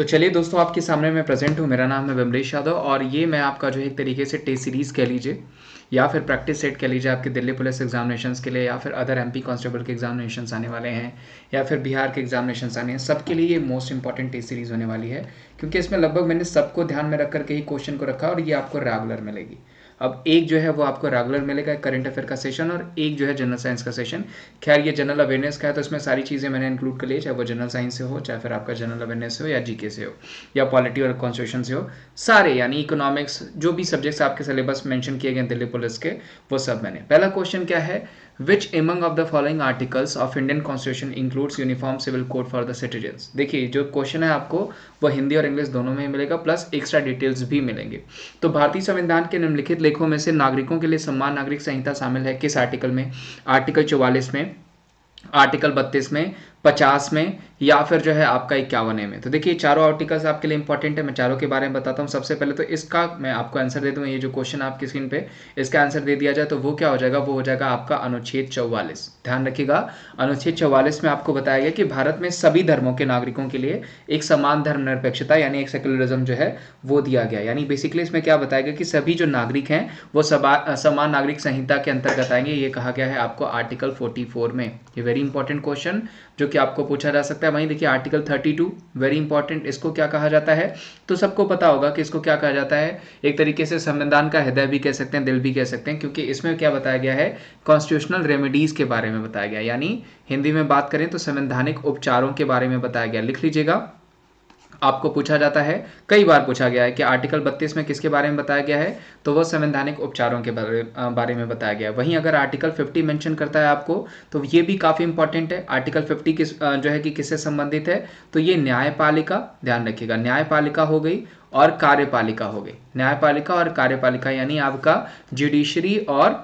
तो चलिए दोस्तों, आपके सामने मैं प्रेजेंट हूँ। मेरा नाम है विमलेश यादव और ये मैं आपका जो है एक तरीके से टेस्ट सीरीज़ कह लीजिए या फिर प्रैक्टिस सेट कह लीजिए आपके दिल्ली पुलिस एग्जामिनेशंस के लिए या फिर अदर एमपी कांस्टेबल के एग्जामिनेशंस आने वाले हैं या फिर बिहार के एग्जामिनेशंस आने हैं, सबके लिए ये मोस्ट इंपॉर्टेंट टेस्ट सीरीज़ होने वाली है। क्योंकि इसमें लगभग मैंने सबको ध्यान में रख करके ही क्वेश्चन को रखा और ये आपको रेगुलर मिलेगी। अब एक जो है वो आपको रेगुलर मिलेगा करंट अफेयर का सेशन और एक जो है जनरल साइंस का सेशन। खैर ये जनरल अवेयरनेस का है तो इसमें सारी चीज़ें मैंने इंक्लूड कर ली, चाहे वो जनरल साइंस से हो, चाहे फिर आपका जनरल अवेयरनेस से हो या जीके से हो या पॉलिटी और कॉन्स्टिट्यूशन से हो, सारे यानी इकोनॉमिक्स जो भी सब्जेक्ट्स आपके सिलेबस मेंशन किए गए दिल्ली पुलिस के वो सब मैंने। पहला क्वेश्चन क्या है, which among of the following articles of Indian constitution includes uniform civil code for the citizens. देखिए जो क्वेश्चन है आपको वो हिंदी और इंग्लिश दोनों में मिलेगा, प्लस एक्स्ट्रा डिटेल्स भी मिलेंगे। तो भारतीय संविधान के निम्नलिखित लेखों में से नागरिकों के लिए समान नागरिक संहिता शामिल है किस आर्टिकल में? आर्टिकल 44 में, आर्टिकल 32 में, 50 में या फिर जो है आपका 51 में। तो देखिए चारों आर्टिकल्स आपके लिए इंपॉर्टेंट है, मैं चारों के बारे में बताता हूँ। सबसे पहले तो इसका मैं आपको आंसर दे दूँ, ये जो क्वेश्चन आपकी स्क्रीन पे इसका आंसर दे दिया जाए तो वो क्या हो जाएगा, वो हो जाएगा आपका अनुच्छेद 44। ध्यान रखिएगा, अनुच्छेद 44 में आपको बताया गया कि भारत में सभी धर्मों के नागरिकों के लिए एक समान धर्मनिरपेक्षता यानी एक सेक्युलरिज्म जो है वो दिया गया। यानी बेसिकली इसमें क्या बताया गया कि सभी जो नागरिक हैं वो समान नागरिक संहिता के अंतर्गत आएंगे, ये कहा गया है आपको आर्टिकल 44 में। ये वेरी इंपॉर्टेंट क्वेश्चन जो कि आपको पूछा जा सकता है। वहीं देखिए आर्टिकल 32 वेरी इंपॉर्टेंट, इसको क्या कहा जाता है तो सबको पता होगा कि इसको क्या कहा जाता है, एक तरीके से संविधान का हृदय भी कह सकते हैं, दिल भी कह सकते हैं, क्योंकि इसमें क्या बताया गया है, कॉन्स्टिट्यूशनल रेमेडीज के बारे में बताया गया। यानी हिंदी में बात करें तो संवैधानिक उपचारों के बारे में बताया गया। लिख लीजिएगा, आपको पूछा जाता है, कई बार पूछा गया है कि आर्टिकल 32 में किसके बारे में बताया गया है, तो वो संवैधानिक उपचारों के बारे में बताया गया है। वहीं अगर आर्टिकल 50 मेंशन करता है आपको तो ये भी काफ़ी इंपॉर्टेंट है। आर्टिकल 50 जो है कि किससे संबंधित है, तो ये न्यायपालिका, ध्यान रखिएगा, न्यायपालिका हो गई और कार्यपालिका हो गई। न्यायपालिका और कार्यपालिका यानी आपका जुडिशरी और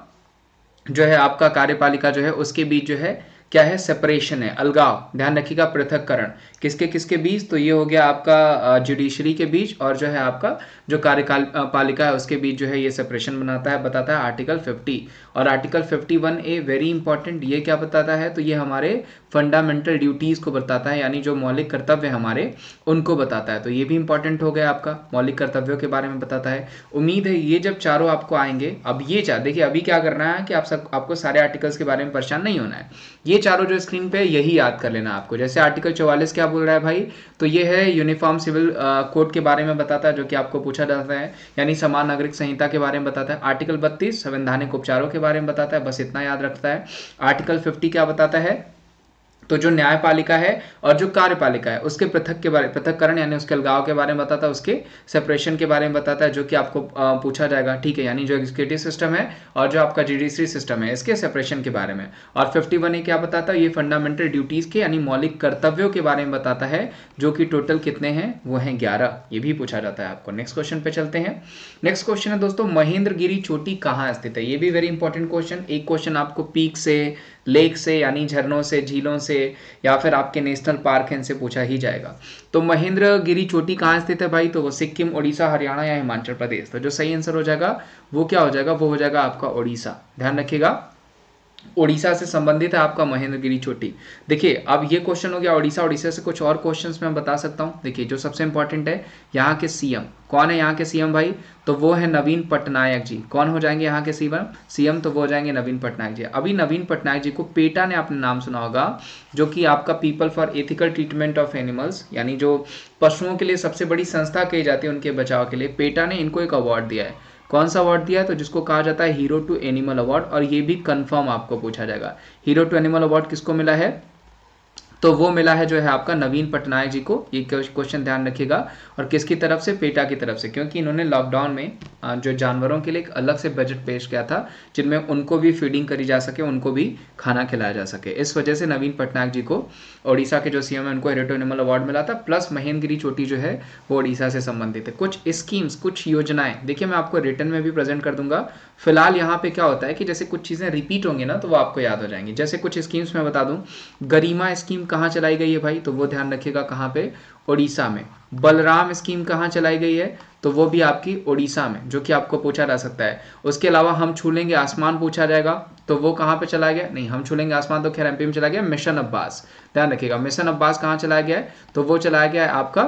जो है आपका कार्यपालिका जो है उसके बीच जो है क्या है, सेपरेशन है, अलगाव। ध्यान रखिएगा, पृथककरण किसके किसके बीच, तो ये हो गया आपका जुडिशरी के बीच और जो है आपका जो कार्यपालिका है उसके बीच जो है ये सेपरेशन बताता है आर्टिकल 50। और आर्टिकल 51A वेरी इंपॉर्टेंट, ये क्या बताता है, तो ये हमारे फंडामेंटल ड्यूटीज को बताता है, यानी जो मौलिक कर्तव्य हमारे उनको बताता है। तो ये भी इंपॉर्टेंट हो गया, आपका मौलिक कर्तव्यों के बारे में बताता है। उम्मीद है ये जब चारों आपको आएंगे, अब ये देखिए अभी क्या करना है कि आपको सारे आर्टिकल्स के बारे में परेशान नहीं होना है। ये चारों जो स्क्रीन पे यही याद कर लेना आपको। जैसे आर्टिकल 44 क्या बोल रहा है भाई, तो ये है यूनिफॉर्म सिविल कोड के बारे में बताता है जो कि आपको पूछा जाता है, यानी समान नागरिक संहिता के बारे में बताता है। आर्टिकल 32 संवैधानिक उपचारों के बारे में बताता है, बस इतना याद रखता है। आर्टिकल 50 क्या बताता है, तो जो न्यायपालिका है और जो कार्यपालिका है उसके पृथककरण यानी उसके अलगाव के बारे में बताता है, उसके सेपरेशन के बारे में बताता है जो कि आपको पूछा जाएगा, ठीक है। यानी जो एग्जीक्यूटिव सिस्टम है और जो आपका जुडिशरी सिस्टम है इसके सेपरेशन के बारे में। और 51A क्या बताता है, ये फंडामेंटल ड्यूटीज के यानी मौलिक कर्तव्यों के बारे में बताता है, जो कि टोटल कितने हैं, वो हैं 11। ये भी पूछा जाता है आपको। नेक्स्ट क्वेश्चन पे चलते हैं। नेक्स्ट क्वेश्चन है दोस्तों, महेंद्रगिरी चोटी कहाँ स्थित है। ये भी वेरी इंपॉर्टेंट क्वेश्चन। एक क्वेश्चन आपको पीक से, लेक से यानी झरनों से, झीलों से या फिर आपके नेशनल पार्क हैं, इनसे पूछा ही जाएगा। तो महेंद्रगिरी चोटी कहाँ स्थित है भाई, तो वो सिक्किम, उड़ीसा, हरियाणा या हिमाचल प्रदेश। तो जो सही आंसर हो जाएगा वो क्या हो जाएगा, वो हो जाएगा आपका उड़ीसा। ध्यान रखिएगा, ओडिशा से संबंधित है आपका महेंद्रगिरी चोटी। देखिए अब ये क्वेश्चन हो गया ओडिशा। ओडिशा से कुछ और क्वेश्चंस मैं बता सकता हूँ। देखिए जो सबसे इंपॉर्टेंट है, यहाँ के सीएम कौन है, यहाँ के सीएम भाई, तो वो है नवीन पटनायक जी। कौन हो जाएंगे यहाँ के सीएम, तो वो हो जाएंगे नवीन पटनायक जी। अभी नवीन पटनायक जी को पेटा ने आपने नाम सुना होगा, जो कि आपका people for ethical treatment of animals, यानी जो पशुओं के लिए सबसे बड़ी संस्था कही जाती है उनके बचाव के लिए, पेटा ने इनको एक अवार्ड दिया है। कौन सा अवार्ड दिया है, तो जिसको कहा जाता है हीरो टू एनिमल अवार्ड। और ये भी कंफर्म आपको पूछा जाएगा, हीरो टू एनिमल अवार्ड किसको मिला है, तो वो मिला है जो है आपका नवीन पटनायक जी को। ये क्वेश्चन ध्यान रखिएगा। और किसकी तरफ से, पेटा की तरफ से, क्योंकि इन्होंने लॉकडाउन में जो जानवरों के लिए एक अलग से बजट पेश किया था जिनमें उनको भी फीडिंग करी जा सके, उनको भी खाना खिलाया जा सके। इस वजह से नवीन पटनायक जी को, ओडिशा के जो सीएम है, उनको हीरो टू एनिमल अवार्ड मिला था। प्लस महेंद्रगिरी चोटी जो है वो ओडिशा से संबंधित है। कुछ स्कीम्स, कुछ योजनाएं देखिए मैं आपको रिटर्न में भी प्रेजेंट कर दूंगा। फिलहाल यहाँ पे क्या होता है कि जैसे कुछ चीजें रिपीट होंगी ना तो वो आपको याद हो जाएंगी। जैसे कुछ स्कीम्स मैं बता दूं, गरिमा स्कीम कहाँ चलाई गई है भाई, तो वो ध्यान रखिएगा कहाँ पे, ओडिशा में। बलराम स्कीम कहाँ चलाई गई है, तो वो भी आपकी ओडिशा में, जो कि आपको पूछा जा सकता है। उसके अलावा हम छू लेंगे आसमान पूछा जाएगा, तो वो कहाँ पे चला गया, नहीं हम छू लेंगे आसमान तो खैर एमपी में चला गया। मिशन अब्बास, ध्यान रखिएगा मिशन अब्बास कहाँ चलाया गया है, तो वो चलाया गया है आपका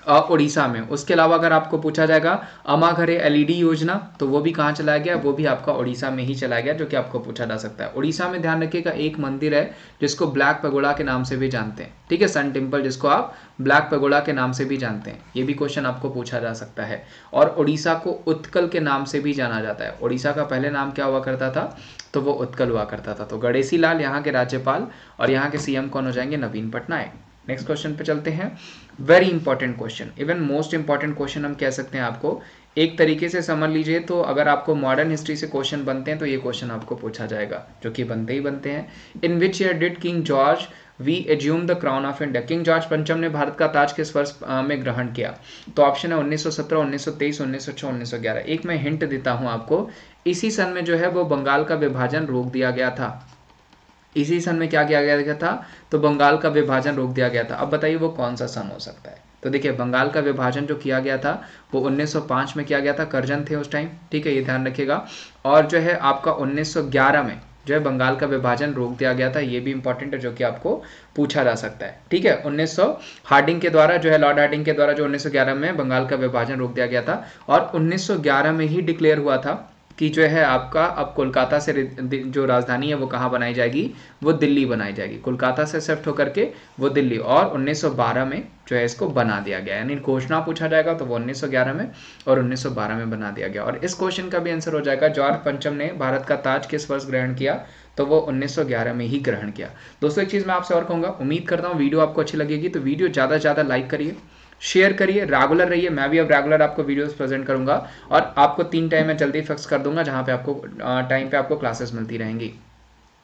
उड़ीसा में। उसके अलावा अगर आपको पूछा जाएगा अमा घरे एलईडी योजना, तो वो भी कहाँ चलाया गया, वो भी आपका उड़ीसा में ही चलाया गया, जो कि आपको पूछा जा सकता है। उड़ीसा में ध्यान रखिएगा एक मंदिर है जिसको ब्लैक पगोड़ा के नाम से भी जानते हैं, ठीक है, सन टेम्पल, जिसको आप ब्लैक पगोड़ा के नाम से भी जानते हैं। ये भी क्वेश्चन आपको पूछा जा सकता है। और उड़ीसा को उत्कल के नाम से भी जाना जाता है। उड़ीसा का पहले नाम क्या हुआ करता था, तो वो उत्कल हुआ करता था। तो गणेशी लाल यहाँ के राज्यपाल, और यहाँ के सीएम कौन हो जाएंगे, नवीन पटनायक। नेक्स्ट क्वेश्चन पे चलते हैं। Very important question, even most important question हम कह सकते हैं आपको। एक तरीके से समझ लीजिए तो अगर आपको मॉडर्न हिस्ट्री से क्वेश्चन बनते हैं तो ये क्वेश्चन आपको पूछा जाएगा, जो कि बनते ही बनते हैं। In which year did King George V assume the crown of India, King George पंचम ने भारत का ताज किस वर्ष में ग्रहण किया, तो ऑप्शन है 1917, 1923, 1906, 1911। एक मैं हिंट देता हूं आपको, इसी सन में जो है वो बंगाल का विभाजन रोक दिया गया था। इसी सन में क्या किया गया था, तो बंगाल का विभाजन रोक दिया गया था। अब बताइए वो कौन सा सन हो सकता है। तो देखिए बंगाल का विभाजन जो किया गया था वो 1905 में किया गया था, करजन थे उस टाइम, ठीक है, ये ध्यान रखिएगा। और जो है आपका 1911 में जो है बंगाल का विभाजन रोक दिया गया था, ये भी इंपॉर्टेंट है, जो कि आपको पूछा जा सकता है, ठीक है। 1900 हार्डिंग के द्वारा जो है, लॉर्ड हार्डिंग के द्वारा जो 1911 में बंगाल का विभाजन रोक दिया गया था। और 1911 में ही डिक्लेयर हुआ था कि जो है आपका अब कोलकाता से जो राजधानी है वो कहाँ बनाई जाएगी, वो दिल्ली बनाई जाएगी। कोलकाता से शिफ्ट होकर के वो दिल्ली, और 1912 में जो है इसको बना दिया गया। यानी घोषणा पूछा जाएगा तो वो 1911 में और 1912 में बना दिया गया। और इस क्वेश्चन का भी आंसर हो जाएगा, जॉर्ज पंचम ने भारत का ताज किस वर्ष ग्रहण किया, तो वो 1911 में ही ग्रहण किया। दोस्तों एक चीज़ मैं आपसे और कहूँगा, उम्मीद करता हूँ वीडियो आपको अच्छी लगेगी, तो वीडियो ज़्यादा से ज़्यादा लाइक करिए, शेयर करिए, रेगुलर रहिए। मैं भी अब रेगुलर आपको वीडियोस प्रेजेंट करूंगा, और आपको 3 टाइम मैं जल्दी फिक्स कर दूंगा जहां पे आपको टाइम पे आपको क्लासेस मिलती रहेंगी।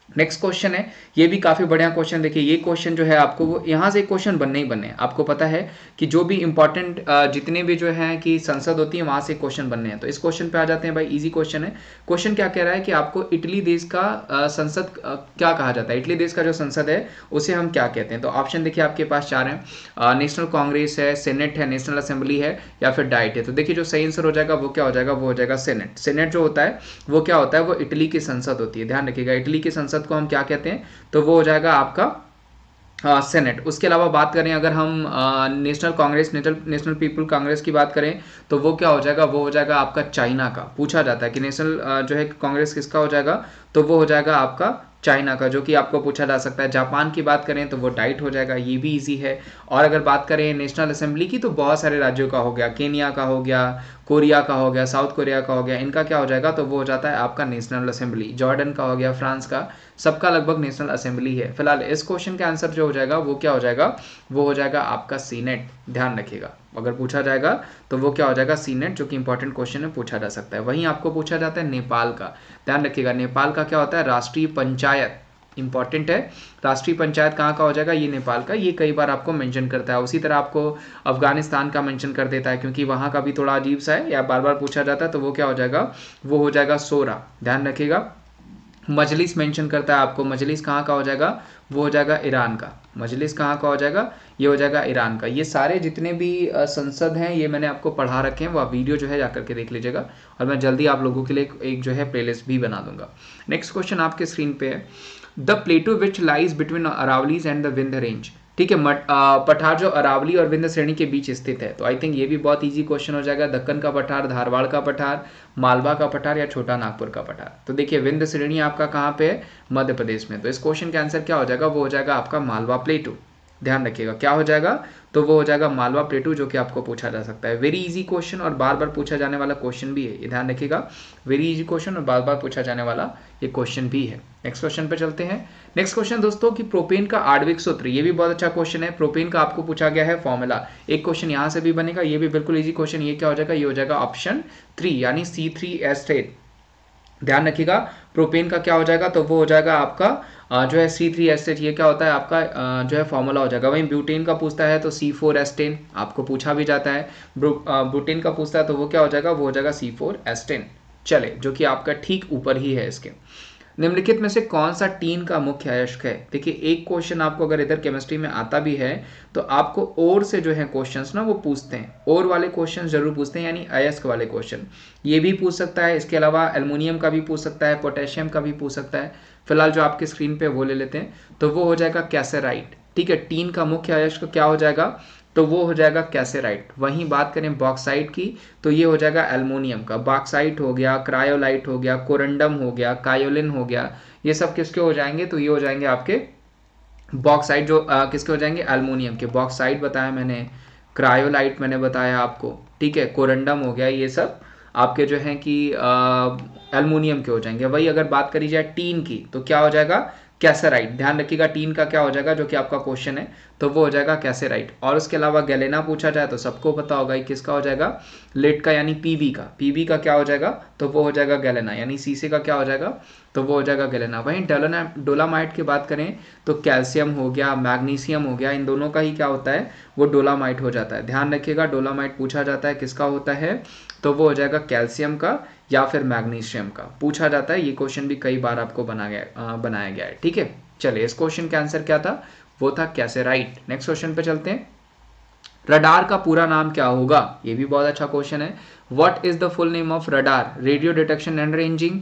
नेक्स्ट क्वेश्चन है, ये भी काफी बढ़िया क्वेश्चन। देखिए ये क्वेश्चन जो है आपको वो यहाँ से क्वेश्चन बनने ही बनने, आपको पता है कि जो भी इंपॉर्टेंट जितने भी जो है कि संसद होती है वहां से क्वेश्चन बनने हैं। तो इस क्वेश्चन पे आ जाते हैं भाई, इजी क्वेश्चन है। क्वेश्चन क्या कह रहा है कि आपको इटली देश का संसद क्या कहा जाता है, इटली देश का जो संसद है उसे हम क्या कहते हैं। तो ऑप्शन देखिए आपके पास 4 हैं, नेशनल कांग्रेस है, सेनेट है, नेशनल असेंबली है, या फिर डाइट है। तो देखिए जो सही आंसर हो जाएगा वो क्या हो जाएगा, वो हो जाएगा सेनेट। सेनेट जो होता है वो क्या होता है, वो इटली की संसद होती है। ध्यान रखिएगा, इटली की संसद को हम क्या कहते हैं, तो वो हो जाएगा आपका सेनेट। उसके अलावा बात करें अगर हम national Congress, national people Congress की बात करें, तो वो क्या हो जाएगा, वो हो जाएगा आपका चाइना का। पूछा जाता है कि नेशनल जो है कांग्रेस किसका हो जाएगा, तो वो हो जाएगा आपका चाइना का, जो कि आपको पूछा जा सकता है। जापान की बात करें तो वो डाइट हो जाएगा, ये भी इजी है। और अगर बात करें नेशनल असेंबली की, तो बहुत सारे राज्यों का हो गया, केनिया का हो गया, कोरिया का हो गया, साउथ कोरिया का हो गया, इनका क्या हो जाएगा, तो वो हो जाता है आपका नेशनल असेंबली। जॉर्डन का हो गया, फ्रांस का, सबका लगभग नेशनल असेंबली है। फिलहाल इस क्वेश्चन का आंसर जो हो जाएगा वो क्या हो जाएगा, वो हो जाएगा आपका सीनेट। ध्यान रखिएगा, अगर पूछा जाएगा तो वो क्या हो जाएगा, सीनेट, जो कि इंपॉर्टेंट क्वेश्चन है, पूछा जा सकता है। वहीं आपको पूछा जाता है नेपाल का। ध्यान रखिएगा, नेपाल का क्या होता है, राष्ट्रीय पंचायत। इंपॉर्टेंट है, राष्ट्रीय पंचायत कहाँ का हो जाएगा, ये नेपाल का। ये कई बार आपको मेंशन करता है। उसी तरह आपको अफगानिस्तान का मेंशन कर देता है, क्योंकि वहाँ का भी थोड़ा अजीब सा है, या बार बार पूछा जाता है, तो वो क्या हो जाएगा, वो हो जाएगा सोरा। ध्यान रखिएगा, मजलिस मेंशन करता है आपको, मजलिस कहाँ का हो जाएगा, वो हो जाएगा ईरान का। मजलिस कहाँ का हो जाएगा, ये हो जाएगा ईरान का। ये सारे जितने भी संसद हैं ये मैंने आपको पढ़ा रखे हैं, वो आप वीडियो जो है जाकर के देख लीजिएगा, और मैं जल्दी आप लोगों के लिए एक जो है प्लेलिस्ट भी बना दूंगा। नेक्स्ट क्वेश्चन आपके स्क्रीन पे है, the प्लेटू which lies between Aravallis and the Vindhya range. ठीक है, पठार जो अरावली और विंध्य श्रेणी के बीच स्थित है। तो आई थिंक ये भी बहुत इजी क्वेश्चन हो जाएगा। दक्कन का पठार, धारवाड़ का पठार, मालवा का पठार, या छोटा नागपुर का पठार। तो देखिए विंध्य श्रेणी आपका कहाँ पे है, मध्य प्रदेश में। तो इस क्वेश्चन का आंसर क्या हो जाएगा, वो हो जाएगा आपका मालवा प्लेटू। ध्यान रखिएगा क्या हो जाएगा, तो वो हो जाएगा मालवा प्लेटू, जो कि आपको पूछा जा सकता है। वेरी इजी क्वेश्चन और बार बार पूछा जाने वाला क्वेश्चन भी है, ये ध्यान रखिएगा। वेरी इजी क्वेश्चन और बार बार पूछा जाने वाला ये क्वेश्चन भी है। नेक्स्ट क्वेश्चन पे चलते हैं। नेक्स्ट क्वेश्चन दोस्तों कि प्रोपेन का आणविक सूत्र, ये भी बहुत अच्छा क्वेश्चन है। प्रोपेन का आपको पूछा गया है फॉर्मूला। एक क्वेश्चन यहाँ से भी बनेगा, ये भी बिल्कुल इजी क्वेश्चन। ये क्या हो जाएगा, ये हो जाएगा ऑप्शन 3 यानी C3H8। ध्यान रखिएगा, प्रोपेन का क्या हो जाएगा, तो वो हो जाएगा आपका जो है C3H8। ये क्या होता है आपका जो है फॉर्मूला हो जाएगा। वहीं ब्यूटेन का पूछता है तो C4H10 आपको पूछा भी जाता है। ब्यूटेन का पूछता है तो वो क्या हो जाएगा, वो हो जाएगा C4H10। चले, जो कि आपका ठीक ऊपर ही है इसके। निम्नलिखित में से कौन सा टीन का मुख्य अयस्क है। देखिए एक क्वेश्चन आपको अगर इधर केमिस्ट्री में आता भी है तो आपको और से जो है क्वेश्चंस ना वो पूछते हैं, और वाले क्वेश्चन जरूर पूछते हैं, यानी अयस्क वाले क्वेश्चन। ये भी पूछ सकता है, इसके अलावा एल्युमिनियम का भी पूछ सकता है, पोटेशियम का भी पूछ सकता है। फिलहाल जो आपके स्क्रीन पे वो ले लेते हैं, तो वो हो जाएगा कैसेराइट। ठीक है, टीन का मुख्य अयस्क क्या हो जाएगा, तो वो हो जाएगा कैसेराइट। वहीं बात करें बॉक्साइट की तो ये हो जाएगा एल्युमिनियम का। बॉक्साइट हो गया, क्रायोलाइट हो गया, कोरंडम हो गया, कायोलिन हो गया, ये सब किसके हो जाएंगे, तो ये हो जाएंगे आपके बॉक्साइट, जो किसके हो जाएंगे, एल्युमिनियम के। बॉक्साइट बताया मैंने, क्रायोलाइट मैंने बताया आपको, ठीक है, कोरंडम हो गया, ये सब आपके जो हैं कि एल्युमिनियम के हो जाएंगे। वही अगर बात करी जाए टीन की तो क्या हो जाएगा, कैसेराइट। ध्यान रखिएगा टीन का क्या हो जाएगा, जो कि आपका क्वेश्चन है, तो वो हो जाएगा कैसेराइट। और उसके अलावा गैलेना पूछा जाए तो सबको पता होगा ये किसका हो जाएगा, लेड का यानी पीबी का। पीबी का क्या हो जाएगा, तो वो हो जाएगा गैलेना, यानी सीसे का क्या हो जाएगा, तो वो हो जाएगा गैलेना। वहीं डोलामाइट की बात करें तो कैल्शियम हो गया, मैग्नीशियम हो गया, इन दोनों का ही क्या होता है, वो डोलामाइट हो जाता है। ध्यान रखिएगा डोलामाइट पूछा जाता है किसका होता है, तो वो हो जाएगा कैल्शियम का या फिर मैग्नीशियम का पूछा जाता है। ये क्वेश्चन भी कई बार आपको बनाया गया है, ठीक है। चलिए इस क्वेश्चन का आंसर क्या था, वो था कैसेराइट। नेक्स्ट क्वेश्चन पे चलते हैं। रडार का पूरा नाम क्या होगा, ये भी बहुत अच्छा क्वेश्चन है। What is the full name of radar, radio detection and ranging,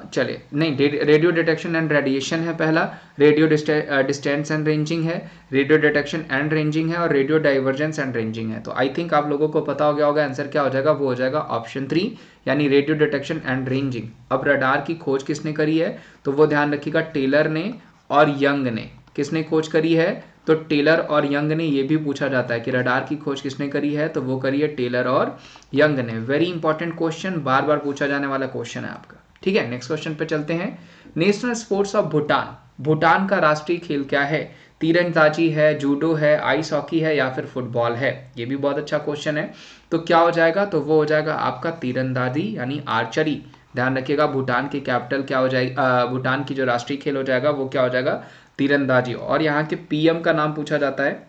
चलिए नहीं, रेडियो डिटेक्शन एंड रेडिएशन है पहला, रेडियो डिस्टेंस एंड रेंजिंग है, रेडियो डिटेक्शन एंड रेंजिंग है, और रेडियो डाइवर्जेंस एंड रेंजिंग है। तो आई थिंक आप लोगों को पता हो गया होगा आंसर क्या हो जाएगा, वो हो जाएगा ऑप्शन 3 यानी रेडियो डिटेक्शन एंड रेंजिंग। अब रडार की खोज किसने करी है, तो वो ध्यान रखिएगा टेलर ने और यंग ने। किसने खोज करी है, तो टेलर और यंग ने। ये भी पूछा जाता है कि रडार की खोज किसने करी है, तो वो करी है टेलर और यंग ने। वेरी इंपॉर्टेंट क्वेश्चन, बार बार पूछा जाने वाला क्वेश्चन है आपका, ठीक है। नेक्स्ट क्वेश्चन पे चलते हैं। National sports of Bhutan, Bhutan का राष्ट्रीय खेल क्या है, तीरंदाजी है, जूडो है, आइस हॉकी है, या फिर फुटबॉल है। ये भी बहुत अच्छा क्वेश्चन है। तो क्या हो जाएगा, तो वो हो जाएगा आपका तीरंदाजी यानी आर्चरी। ध्यान रखिएगा भूटान की कैपिटल क्या हो जाएगी, भूटान की जो राष्ट्रीय खेल हो जाएगा वो क्या हो जाएगा, तीरंदाजी। और यहाँ के पीएम का नाम पूछा जाता है,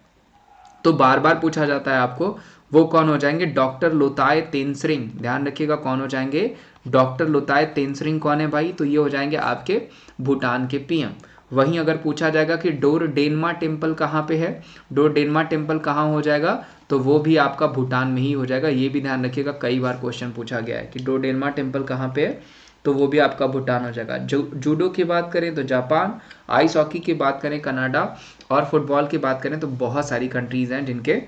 तो बार बार पूछा जाता है आपको, वो कौन हो जाएंगे, डॉक्टर लोताय तेंसरिंग। ध्यान रखिएगा कौन हो जाएंगे, डॉक्टर लोताय तेंसरिंग कौन है भाई, तो ये हो जाएंगे आपके भूटान के पीएम। वहीं अगर पूछा जाएगा कि डोर डेनमा टेम्पल कहाँ पे है, डोर डेनमा टेम्पल कहाँ हो जाएगा, तो वो भी आपका भूटान में ही हो जाएगा। ये भी ध्यान रखिएगा, कई बार क्वेश्चन पूछा गया है कि डोर डेनमा टेम्पल कहाँ पे है, तो वो भी आपका भूटान हो जाएगा। जूडो की बात करें तो जापान, आइस हॉकी की बात करें कनाडा, और फुटबॉल की बात करें तो बहुत सारी कंट्रीज हैं जिनके,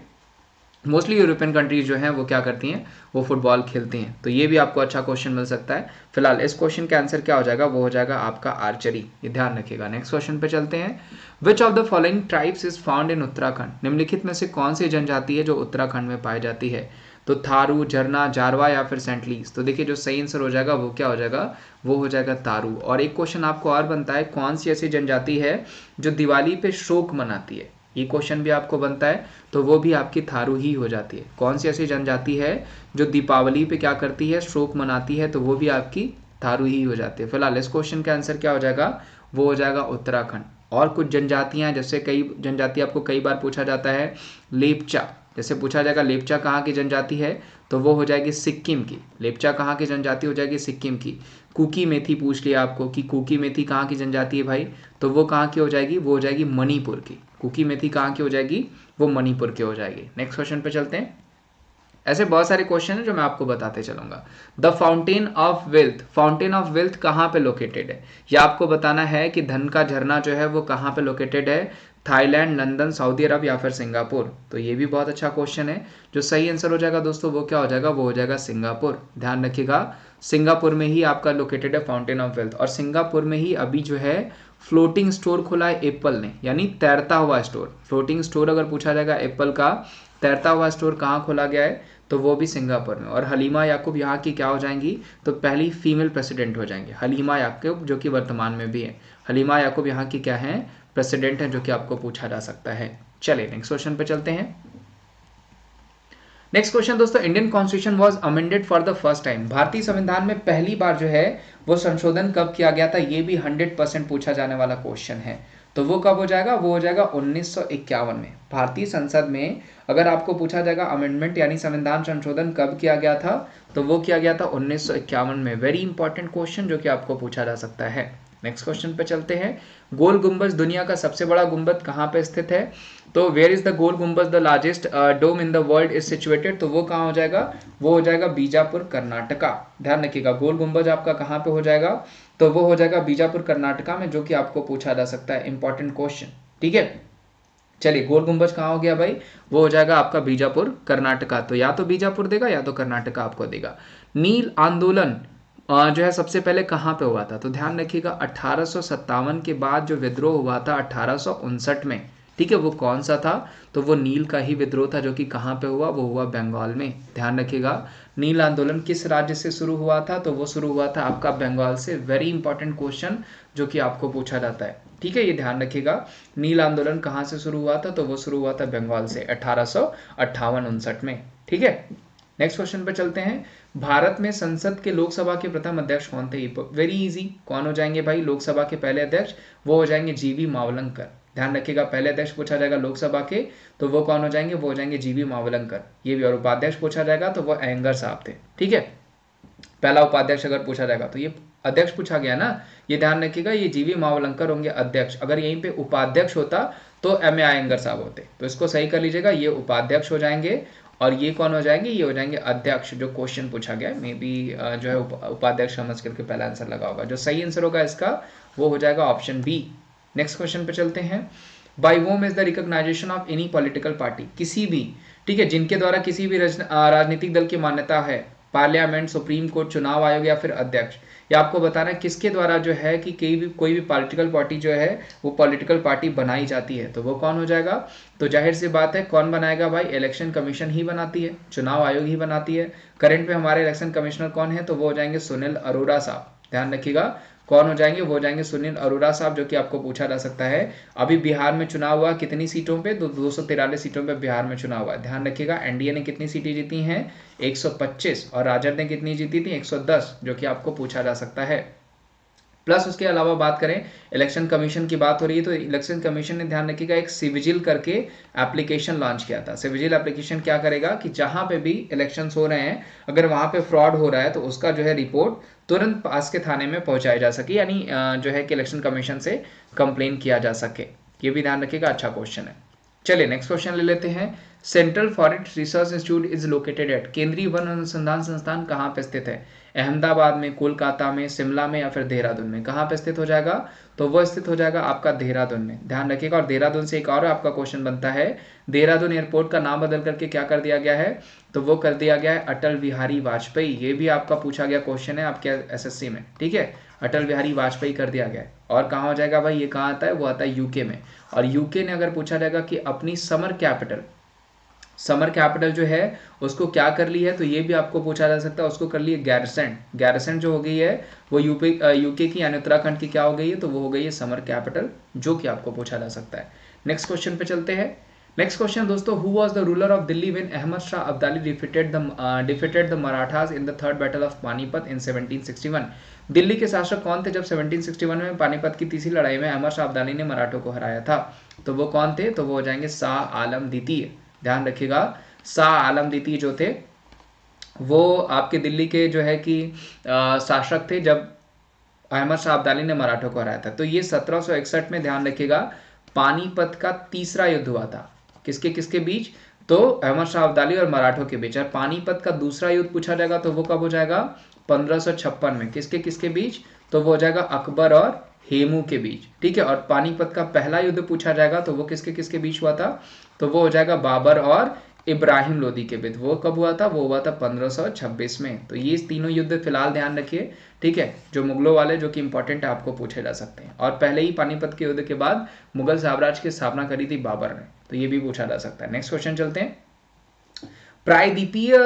मोस्टली यूरोपियन कंट्रीज जो हैं वो क्या करती हैं, वो फुटबॉल खेलती हैं। तो ये भी आपको अच्छा क्वेश्चन मिल सकता है। फिलहाल इस क्वेश्चन का आंसर क्या हो जाएगा, वो हो जाएगा आपका आर्चरी, ये ध्यान रखिएगा। नेक्स्ट क्वेश्चन पे चलते हैं। Which of the following tribes is found in Uttarakhand, निम्नलिखित में से कौन सी जनजाति है जो उत्तराखंड में पाई जाती है, तो थारू, झरना, जारवा, या फिर सेंटलीस। तो देखिए जो सही आंसर हो जाएगा वो क्या हो जाएगा, वो हो जाएगा तारू। और एक क्वेश्चन आपको और बनता है, कौन सी ऐसी जनजाति है जो दिवाली पे शोक मनाती है, ये क्वेश्चन भी आपको बनता है, तो वो भी आपकी थारू ही हो जाती है। कौन सी ऐसी जनजाति है जो दीपावली पे क्या करती है, शोक मनाती है, तो वो भी आपकी थारू ही हो जाती है। फिलहाल इस क्वेश्चन का आंसर क्या हो जाएगा, वो हो जाएगा उत्तराखंड। और कुछ जनजातियां, जैसे कई जनजाति आपको कई बार पूछा जाता है, लेपचा, जैसे पूछा जाएगा लेपचा कहाँ की जनजाति है, तो वो हो जाएगी सिक्किम की। लेपचा कहाँ की जनजाति हो जाएगी, सिक्किम की। कुकी मेथी पूछ लिया आपको कि कुकी मेथी कहाँ की जनजाति है भाई, तो वो कहाँ की हो जाएगी, वो हो जाएगी मणिपुर की। कुकी मेथी कहाँ की हो जाएगी, वो मणिपुर की हो जाएगी। नेक्स्ट क्वेश्चन पे चलते हैं। ऐसे बहुत सारे क्वेश्चन हैं जो मैं आपको बताते चलूंगा। The fountain of wealth, fountain of wealth कहाँ पे लोकेटेड है, या आपको बताना है कि धन का झरना जो है वो कहाँ पे लोकेटेड है, थाईलैंड, लंदन, सऊदी अरब, या फिर सिंगापुर। तो ये भी बहुत अच्छा क्वेश्चन है। जो सही आंसर हो जाएगा दोस्तों वो क्या हो जाएगा, वो हो जाएगा सिंगापुर। ध्यान रखिएगा सिंगापुर में ही आपका लोकेटेड है फाउंटेन ऑफ वेल्थ। और सिंगापुर में ही अभी जो है फ्लोटिंग स्टोर खोला है एप्पल ने, यानी तैरता हुआ स्टोर। फ्लोटिंग स्टोर अगर पूछा जाएगा एप्पल का तैरता हुआ स्टोर कहाँ खोला गया है, तो वो भी सिंगापुर में। और हलीमा याकूब यहाँ की क्या हो जाएंगी, तो पहली फीमेल प्रेसिडेंट हो जाएंगे हलीमा याकूब, जो कि वर्तमान में भी है। हलीमा याकूब यहाँ की क्या है, प्रेसिडेंट है, जो कि आपको पूछा जा सकता है। चलिए नेक्स्ट क्वेश्चन पे चलते हैं। नेक्स्ट क्वेश्चन दोस्तों, Indian constitution was amended for the first time, भारतीय संविधान में पहली बार जो है वो संशोधन कब किया गया था, ये भी 100% पूछा जाने वाला क्वेश्चन है। तो वो कब हो जाएगा, वो हो जाएगा 1951 में। भारतीय संसद में अगर आपको पूछा जाएगा अमेंडमेंट यानी संविधान संशोधन कब किया गया था, तो वो किया गया था 1951 में। वेरी इंपॉर्टेंट क्वेश्चन जो कि आपको पूछा जा सकता है। नेक्स्ट क्वेश्चन पे चलते हैं। गोल गुंबज दुनिया का सबसे बड़ा गुंबद कहाँ पे स्थित है, तो where is the Gol Gumbaz the largest dome in the world is situated, तो वो कहाँ हो जाएगा, वो हो जाएगा बीजापुर कर्नाटका। ध्यान रखिएगा गोल गुंबज आपका कहाँ पे हो जाएगा, तो वो हो जाएगा बीजापुर कर्नाटका में, जो कि आपको पूछा जा सकता है। इंपॉर्टेंट क्वेश्चन, ठीक है। चलिए, गोल गुंबज कहाँ हो गया भाई, वो हो जाएगा आपका बीजापुर कर्नाटका। तो या तो बीजापुर देगा या तो कर्नाटका आपको देगा। नील आंदोलन जो है सबसे पहले कहाँ पे हुआ था, तो ध्यान रखिएगा 1857 के बाद जो विद्रोह हुआ था 1859 में, ठीक है, वो कौन सा था, तो वो नील का ही विद्रोह था, जो कि कहाँ पे हुआ, वो हुआ बंगाल में। ध्यान रखिएगा, नील आंदोलन किस राज्य से शुरू हुआ था, तो वो शुरू हुआ था आपका बंगाल से। वेरी इंपॉर्टेंट क्वेश्चन जो कि आपको पूछा जाता है, ठीक है, ये ध्यान रखिएगा। नील आंदोलन कहाँ से शुरू हुआ था, तो वो शुरू हुआ था बंगाल से 1858-59 में, ठीक है। नेक्स्ट क्वेश्चन पे चलते हैं। भारत में संसद के लोकसभा के प्रथम अध्यक्ष कौन थे, वेरी इजी, कौन हो जाएंगे भाई लोकसभा के पहले अध्यक्ष, वो हो जाएंगे जीवी मावलंकर। ध्यान रखिएगा, पहले अध्यक्ष पूछा जाएगा लोकसभा के, तो वो कौन हो जाएंगे, वो हो जाएंगे जीवी मावलंकर। ये भी, और उपाध्यक्ष पूछा जाएगा तो वो अयंगर साहब थे, ठीक है। पहला उपाध्यक्ष अगर पूछा जाएगा, तो ये अध्यक्ष पूछा गया ना, ये ध्यान रखिएगा, ये जीवी मावलंकर होंगे अध्यक्ष। अगर यहीं पे उपाध्यक्ष होता तो एम ए अयंगर साहब होते, तो इसको सही कर लीजिएगा, ये उपाध्यक्ष हो जाएंगे। और ये कौन हो जाएंगे, ये हो जाएंगे अध्यक्ष, जो क्वेश्चन पूछा गया मे बी जो है उपाध्यक्ष समझ करके पहला आंसर लगा होगा। जो सही आंसर होगा इसका वो हो जाएगा ऑप्शन बी। नेक्स्ट क्वेश्चन पे चलते हैं। By whom is the recognisation of any political party, किसी भी, ठीक है, जिनके द्वारा किसी भी राजनीतिक दल की मान्यता है, पार्लियामेंट, सुप्रीम कोर्ट, चुनाव आयोग या फिर अध्यक्ष। या आपको बताना है किसके द्वारा जो है कि कोई भी पॉलिटिकल पार्टी जो है वो पॉलिटिकल पार्टी बनाई जाती है, तो वो कौन हो जाएगा, तो जाहिर सी बात है कौन बनाएगा भाई, इलेक्शन कमीशन ही बनाती है, चुनाव आयोग ही बनाती है। करंट में हमारे इलेक्शन कमिश्नर कौन है, तो वो हो जाएंगे सुनील अरोड़ा साहब। ध्यान रखिएगा, कौन हो जाएंगे, वो हो जाएंगे सुनील अरोड़ा साहब, जो कि आपको पूछा जा सकता है। अभी बिहार में चुनाव हुआ कितनी सीटों पे, तो 243 सीटों पे बिहार में चुनाव हुआ। ध्यान रखिएगा, एनडीए ने कितनी सीटें जीती हैं, 125, और राजद ने कितनी जीती थी, 110, जो कि आपको पूछा जा सकता है। प्लस उसके अलावा बात करें, इलेक्शन कमीशन की बात हो रही है, तो इलेक्शन कमीशन ने ध्यान रखिएगा एक सिविजिल करके एप्लीकेशन लॉन्च किया था। सिविजिल एप्लीकेशन क्या करेगा कि जहां पे भी इलेक्शंस हो रहे हैं, अगर वहां पे फ्रॉड हो रहा है तो उसका जो है रिपोर्ट तुरंत पास के थाने में पहुंचाई जा सके, यानी जो है कि इलेक्शन कमीशन से कंप्लेन किया जा सके। ये भी ध्यान रखिएगा, अच्छा क्वेश्चन है। चलिए नेक्स्ट क्वेश्चन ले लेते हैं। Central forest research institute is located at, केंद्रीय वन अनुसंधान संस्थान कहाँ पे स्थित है, अहमदाबाद में, कोलकाता में, शिमला में या फिर देहरादून में, कहाँ पे स्थित हो जाएगा, तो वो स्थित हो जाएगा आपका देहरादून में। ध्यान रखिएगा, और देहरादून से एक और आपका क्वेश्चन बनता है, देहरादून एयरपोर्ट का नाम बदल करके क्या कर दिया गया है, तो वो कर दिया गया है अटल बिहारी वाजपेयी। ये भी आपका पूछा गया क्वेश्चन है आपके एसएससी में, ठीक है, अटल बिहारी वाजपेयी कर दिया गया है। और कहाँ हो जाएगा भाई, ये कहाँ आता है, वो आता है यूके में। और यूके ने अगर पूछा जाएगा कि अपनी समर कैपिटल जो है उसको क्या कर ली है, तो ये भी आपको पूछा जा सकता है, उसको कर ली है गैरसैंड जो हो गई है वो यूके की यानी उत्तराखंड की क्या हो गई है, तो वो हो गई है समर कैपिटल, जो कि आपको पूछा जा सकता है। नेक्स्ट क्वेश्चन पे चलते हैं। नेक्स्ट क्वेश्चन दोस्तों, who was the ruler of Delhi when Ahmad Shah Abdali defeated the Marathas in the third battle of Panipat in 1761। Delhi के शासक कौन थे जब 1761 में पानीपत की तीसरी लड़ाई में अहमद शाह अब्दाली ने मराठों को हराया था, तो वो कौन थे, तो वो हो जाएंगे शाह आलम द्वितीय। ध्यान रखिएगा, शाह आलम द्वितीय जो थे वो आपके दिल्ली के जो है कि शासक थे जब अहमद शाह अब्दाली ने मराठों को हराया था। तो ये 1761 में, ध्यान रखिएगा, पानीपत का तीसरा युद्ध हुआ था, किसके किसके बीच, तो अहमद शाह अब्दाली और मराठों के बीच। और पानीपत का दूसरा युद्ध पूछा जाएगा तो वो कब हो जाएगा, 1556 में, किसके किसके बीच, तो वो हो जाएगा अकबर और हेमू के बीच, ठीक है। और पानीपत का पहला युद्ध पूछा जाएगा तो वो किसके किसके बीच हुआ था, तो वो हो जाएगा बाबर और इब्राहिम लोदी के बीच। वो कब हुआ था, वो हुआ था 1526 में। तो ये तीनों युद्ध फिलहाल ध्यान रखिए, ठीक है, जो मुगलों वाले, जो कि इंपॉर्टेंट है, आपको पूछे जा सकते हैं। और पहले ही पानीपत के युद्ध के बाद मुगल साम्राज्य की स्थापना करी थी बाबर ने, तो ये भी पूछा जा सकता है। नेक्स्ट क्वेश्चन चलते हैं। प्रायद्वीपीय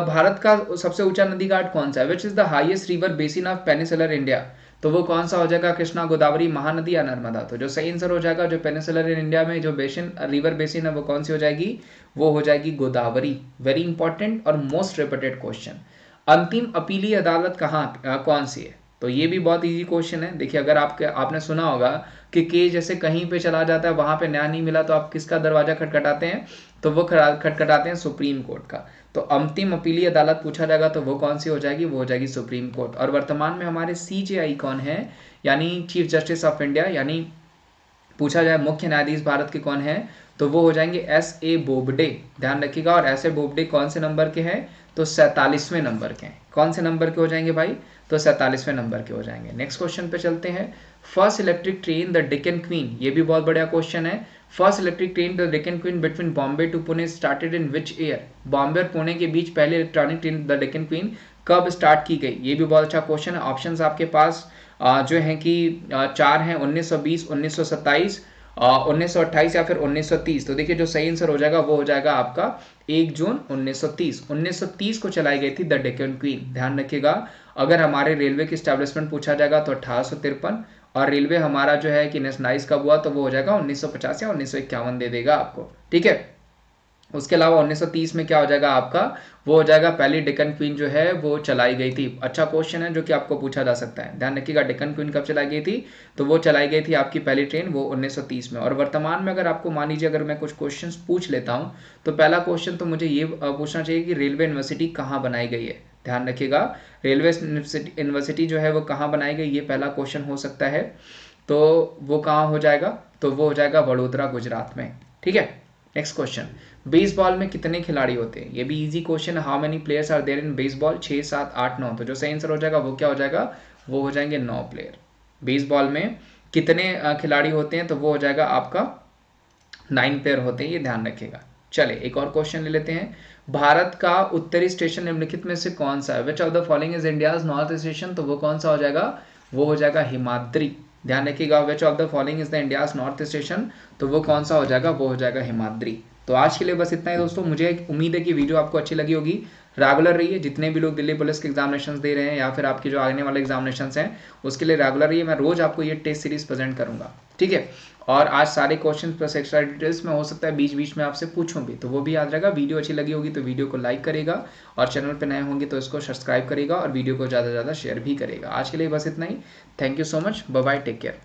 भारत का सबसे ऊंचा नदी घाट कौन सा है, which is the highest river basin of peninsular India, तो वो कौन सा हो जाएगा, कृष्णा, गोदावरी, महानदी या नर्मदा। तो जो सही आंसर हो जाएगा, जो पेनिसुलर इन इंडिया में जो रिवर बेसिन है वो कौन सी हो जाएगी, वो हो जाएगी गोदावरी। वेरी इंपॉर्टेंट और मोस्ट रिपीटेड क्वेश्चन। अंतिम अपीली अदालत कौन सी है, तो ये भी बहुत इजी क्वेश्चन है। देखिए, अगर आपने सुना होगा कि केस जैसे कहीं पे चला जाता है, वहां पे न्याय नहीं मिला, तो आप किसका दरवाजा खटखटाते हैं, तो वो खटखटाते हैं सुप्रीम कोर्ट का। तो अंतिम अपीली अदालत पूछा जाएगा तो वो कौन सी हो जाएगी, वो हो जाएगी सुप्रीम कोर्ट। और वर्तमान में हमारे सीजेआई कौन है, यानी चीफ जस्टिस ऑफ इंडिया, यानी पूछा जाए मुख्य न्यायाधीश भारत के कौन है, तो वो हो जाएंगे एस.ए. बोबडे। ध्यान रखिएगा, और एस.ए. बोबडे कौन से नंबर के हैं, तो 47वें नंबर के हैं। कौन से नंबर के हो जाएंगे भाई, तो 47वें नंबर के हो जाएंगे। नेक्स्ट क्वेश्चन पे चलते हैं। First electric train the Deccan Queen, ये भी बहुत बढ़िया क्वेश्चन है। First electric train the Deccan Queen between Bombay to Pune started in which year, Bombay और पुणे के बीच पहले electronic train the Deccan Queen कब स्टार्ट की गई, ये भी बहुत अच्छा क्वेश्चन है। ऑप्शंस आपके पास जो है कि 4 हैं, 1920, 1927, 1928 या फिर 1930। तो देखिए जो सही आंसर हो जाएगा वो हो जाएगा आपका 1 जून 1930। 1930 को चलाई गई थी द डेक्कन क्वीन। ध्यान रखिएगा, अगर हमारे रेलवे की स्टैब्लिशमेंट पूछा जाएगा तो 1853, और रेलवे हमारा जो है कि नेशनलाइज कब हुआ तो वो हो जाएगा 1950 या 1951 दे देगा आपको, ठीक है। उसके अलावा 1930 में क्या हो जाएगा आपका, वो हो जाएगा पहली डेक्कन क्वीन जो है वो चलाई गई थी। अच्छा क्वेश्चन है जो कि आपको पूछा जा सकता है। ध्यान रखिएगा डेक्कन क्वीन कब चलाई गई थी, तो वो चलाई गई थी आपकी पहली ट्रेन वो 1930 में। और वर्तमान में अगर आपको मान लीजिए अगर मैं कुछ क्वेश्चंस पूछ लेता हूँ, तो पहला क्वेश्चन तो मुझे ये पूछना चाहिए कि रेलवे यूनिवर्सिटी कहाँ बनाई गई है। ध्यान रखिएगा, रेलवे यूनिवर्सिटी जो है वो कहाँ बनाई गई, ये पहला क्वेश्चन हो सकता है। तो वो कहाँ हो जाएगा, तो वो हो जाएगा वडोदरा गुजरात में, ठीक है। नेक्स्ट क्वेश्चन, बेसबॉल में कितने खिलाड़ी होते हैं, ये भी इजी क्वेश्चन है। How many players are there in baseball, 6, 7, 8, 9। तो जो सही आंसर हो जाएगा वो क्या हो जाएगा, वो हो जाएंगे 9 प्लेयर। बेसबॉल में कितने खिलाड़ी होते हैं, तो वो हो जाएगा आपका 9 प्लेयर होते हैं, ये ध्यान रखिएगा। चले एक और क्वेश्चन ले लेते हैं। भारत का उत्तरी स्टेशन निम्नलिखित में से कौन सा है, which of the following is India's north station, तो वो कौन सा हो जाएगा, वो हो जाएगा हिमाद्री। ध्यान रखिएगा, which of the following is the India's north station, तो वो कौन सा हो जाएगा, वो हो जाएगा हिमाद्री। तो आज के लिए बस इतना ही दोस्तों। मुझे उम्मीद है कि वीडियो आपको अच्छी लगी होगी। रेगुलर रहिए, जितने भी लोग दिल्ली पुलिस के एग्जामिनेशन दे रहे हैं या फिर आपके जो आने वाले एग्जामिनेशन हैं उसके लिए रेगुलर रहिए। मैं रोज आपको ये टेस्ट सीरीज प्रेजेंट करूंगा, ठीक है। और आज सारे क्वेश्चन प्लस एक्स्ट्रा डिटेल्स में हो सकता है बीच बीच में आपसे पूछूं भी, तो वो भी याद रहेगा। वीडियो अच्छी लगी होगी तो वीडियो को लाइक करेगा, और चैनल पर नए होंगे तो इसको सब्सक्राइब करेगा, और वीडियो को ज़्यादा से ज़्यादा शेयर भी करेगा। आज के लिए बस इतना ही। Thank you so much, bye bye, take care.